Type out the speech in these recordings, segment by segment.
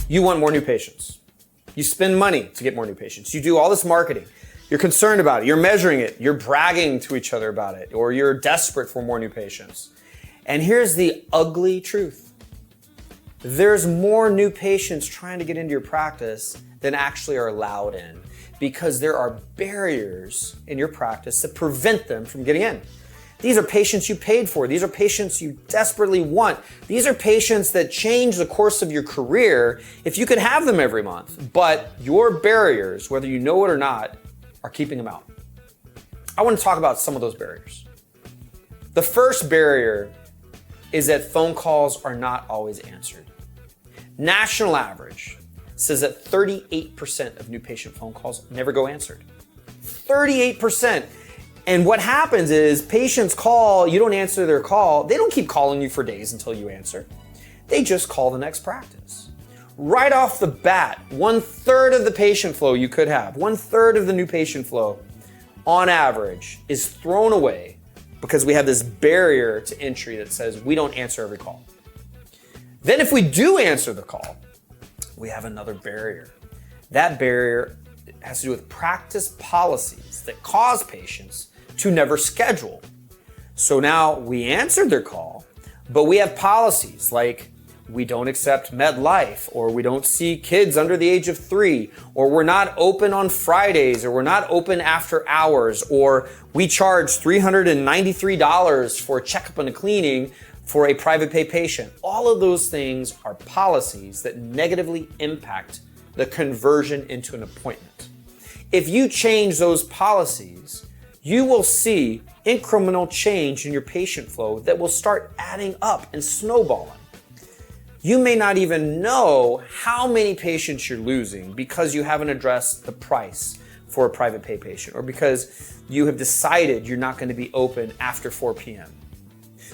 You want more new patients. You spend money to get more new patients. You do all this marketing. You're concerned about it. You're measuring it. You're bragging to each other about it, or you're desperate for more new patients. And here's the ugly truth. There's more new patients trying to get into your practice than actually are allowed in, because there are barriers in your practice that prevent them from getting in. These are patients you paid for. These are patients you desperately want. These are patients that change the course of your career if you could have them every month. But your barriers, whether you know it or not, are keeping them out. I want to talk about some of those barriers. The first barrier is that phone calls are not always answered. National average says that 38% of new patient phone calls never go answered. 38%. And what happens is patients call, you don't answer their call. They don't keep calling you for days until you answer. They just call the next practice. Right off the bat, 1/3 of the patient flow you could have, 1/3 of the new patient flow on average is thrown away because we have this barrier to entry that says we don't answer every call. Then if we do answer the call, we have another barrier. That barrier has to do with practice policies that cause patients to never schedule. So now we answered their call, but we have policies like we don't accept MedLife, or we don't see kids under the age of 3, or we're not open on Fridays, or we're not open after hours, or we charge $393 for a checkup and a cleaning for a private pay patient. All of those things are policies that negatively impact the conversion into an appointment. If you change those policies, you will see incremental change in your patient flow that will start adding up and snowballing. You may not even know how many patients you're losing because you haven't addressed the price for a private pay patient, or because you have decided you're not going to be open after 4 p.m.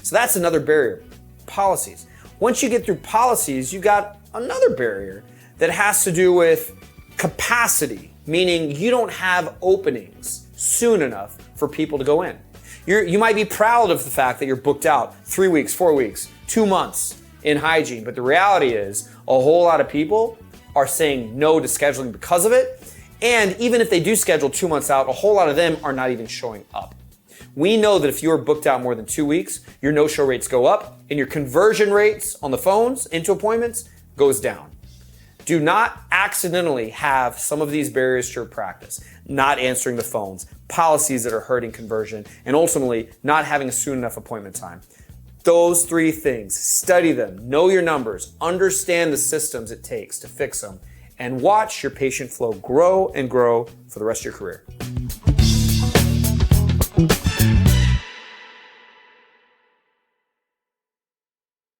So that's another barrier, policies. Once you get through policies, you got another barrier that has to do with capacity, meaning you don't have openings soon enough for people to go in. You might be proud of the fact that you're booked out 3 weeks, 4 weeks, 2 months in hygiene, but the reality is a whole lot of people are saying no to scheduling because of it. And even if they do schedule 2 months out, a whole lot of them are not even showing up. We know that if you are booked out more than 2 weeks, your no-show rates go up and your conversion rates on the phones into appointments goes down. Do not accidentally have some of these barriers to your practice, not answering the phones, policies that are hurting conversion, and ultimately not having a soon enough appointment time. Those 3 things, study them, know your numbers, understand the systems it takes to fix them, and watch your patient flow grow and grow for the rest of your career.